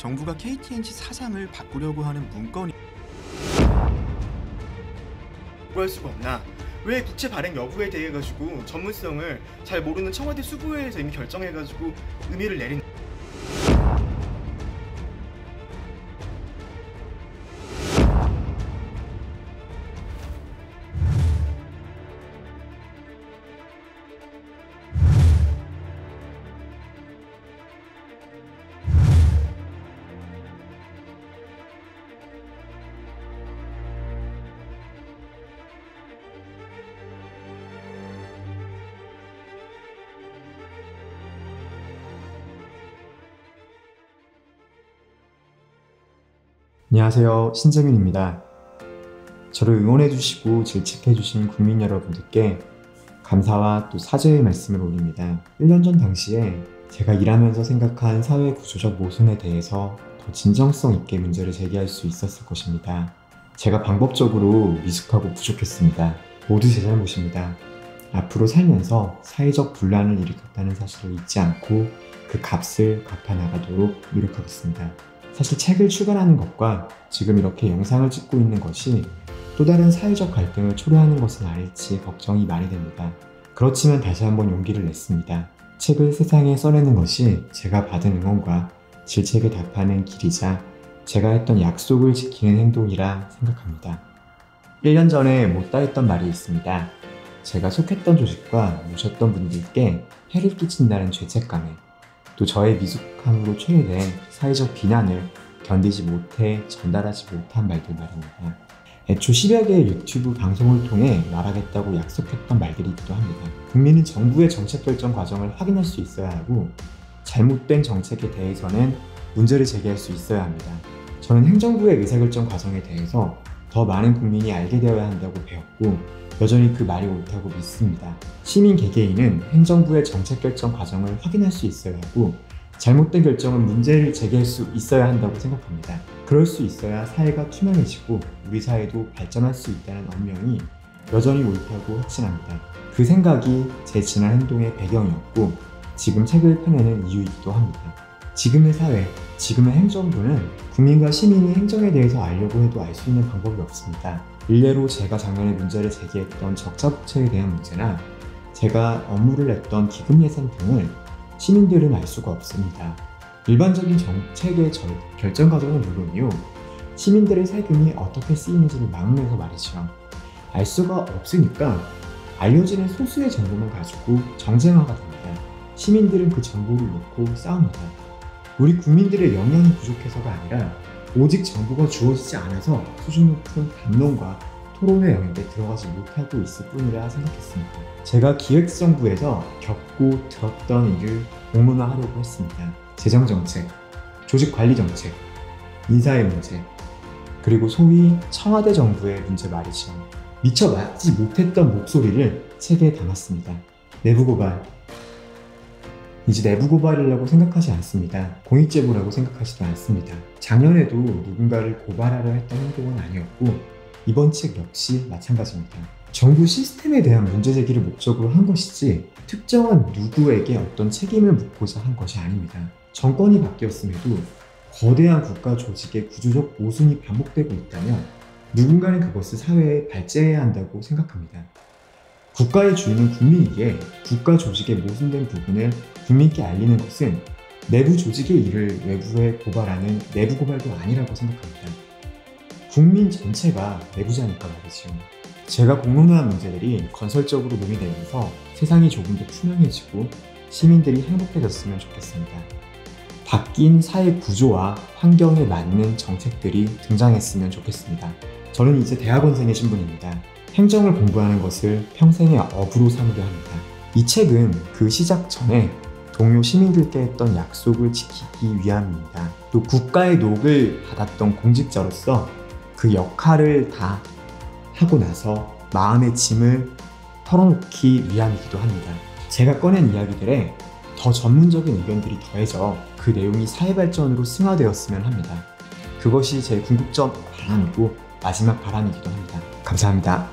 정부가 KTNG 사장을 바꾸려고 하는 문건이 할 수가 없나? 왜 국채 발행 여부에 대해 가지고 전문성을 잘 모르는 청와대 수부회에서 이미 결정해가지고 의미를 내린. 안녕하세요, 신재민입니다. 저를 응원해주시고 질책해주신 국민 여러분들께 감사와 또 사죄의 말씀을 올립니다. 1년 전 당시에 제가 일하면서 생각한 사회 구조적 모순에 대해서 더 진정성 있게 문제를 제기할 수 있었을 것입니다. 제가 방법적으로 미숙하고 부족했습니다. 모두 제 잘못입니다. 앞으로 살면서 사회적 분란을 일으켰다는 사실을 잊지 않고 그 값을 갚아나가도록 노력하겠습니다. 사실 책을 출간하는 것과 지금 이렇게 영상을 찍고 있는 것이 또 다른 사회적 갈등을 초래하는 것은 아닐지 걱정이 많이 됩니다. 그렇지만 다시 한번 용기를 냈습니다. 책을 세상에 써내는 것이 제가 받은 응원과 질책에 답하는 길이자 제가 했던 약속을 지키는 행동이라 생각합니다. 1년 전에 못다 했던 말이 있습니다. 제가 속했던 조직과 모셨던 분들께 해를 끼친다는 죄책감에 또 저의 미숙함으로 초래된 사회적 비난을 견디지 못해 전달하지 못한 말들 말입니다. 애초 10여 개의 유튜브 방송을 통해 말하겠다고 약속했던 말들이기도 합니다. 국민은 정부의 정책 결정 과정을 확인할 수 있어야 하고 잘못된 정책에 대해서는 문제를 제기할 수 있어야 합니다. 저는 행정부의 의사결정 과정에 대해서 더 많은 국민이 알게 되어야 한다고 배웠고 여전히 그 말이 옳다고 믿습니다. 시민 개개인은 행정부의 정책 결정 과정을 확인할 수 있어야 하고 잘못된 결정은 문제를 제기할 수 있어야 한다고 생각합니다. 그럴 수 있어야 사회가 투명해지고 우리 사회도 발전할 수 있다는 엄명이 여전히 옳다고 확신합니다. 그 생각이 제 지난 행동의 배경이었고 지금 책을 펴내는 이유이기도 합니다. 지금의 사회, 지금의 행정부는 국민과 시민이 행정에 대해서 알려고 해도 알 수 있는 방법이 없습니다. 일례로 제가 작년에 문제를 제기했던 적자부채에 대한 문제나 제가 업무를 냈던 기금 예산 등을 시민들은 알 수가 없습니다. 일반적인 정책의 결정 과정은 물론이요, 시민들의 세금이 어떻게 쓰이는지를 막론해서 말이죠. 알 수가 없으니까 알려지는 소수의 정보만 가지고 정쟁화가 됩니다. 시민들은 그 정보를 놓고 싸웁니다. 우리 국민들의 역량이 부족해서가 아니라 오직 정보가 주어지지 않아서 수준 높은 담론과 토론의 영역에 들어가지 못하고 있을 뿐이라 생각했습니다. 제가 기획정부에서 겪고 들었던 일을 공론화하려고 했습니다. 재정정책, 조직관리정책, 인사의 문제, 그리고 소위 청와대 정부의 문제 말이죠. 미처 맞지 못했던 목소리를 책에 담았습니다. 내부고발, 이제 내부고발이라고 생각하지 않습니다. 공익제보라고 생각하지도 않습니다. 작년에도 누군가를 고발하려 했던 행동은 아니었고 이번 책 역시 마찬가지입니다. 정부 시스템에 대한 문제제기를 목적으로 한 것이지 특정한 누구에게 어떤 책임을 묻고자 한 것이 아닙니다. 정권이 바뀌었음에도 거대한 국가 조직의 구조적 모순이 반복되고 있다면 누군가는 그것을 사회에 발제해야 한다고 생각합니다. 국가의 주인은 국민이기에 국가 조직의 모순된 부분을 국민께 알리는 것은 내부 조직의 일을 외부에 고발하는 내부 고발도 아니라고 생각합니다. 국민 전체가 내부자니까 말이죠. 제가 공론화한 문제들이 건설적으로 논의되면서 세상이 조금 더 투명해지고 시민들이 행복해졌으면 좋겠습니다. 바뀐 사회 구조와 환경에 맞는 정책들이 등장했으면 좋겠습니다. 저는 이제 대학원생의 신분입니다. 행정을 공부하는 것을 평생의 업으로 삼으려 합니다. 이 책은 그 시작 전에 동료 시민들께 했던 약속을 지키기 위함입니다. 또 국가의 녹을 받았던 공직자로서 그 역할을 다 하고 나서 마음의 짐을 털어놓기 위함이기도 합니다. 제가 꺼낸 이야기들에 더 전문적인 의견들이 더해져 그 내용이 사회 발전으로 승화되었으면 합니다. 그것이 제 궁극적 바람이고 마지막 바람이기도 합니다. 감사합니다.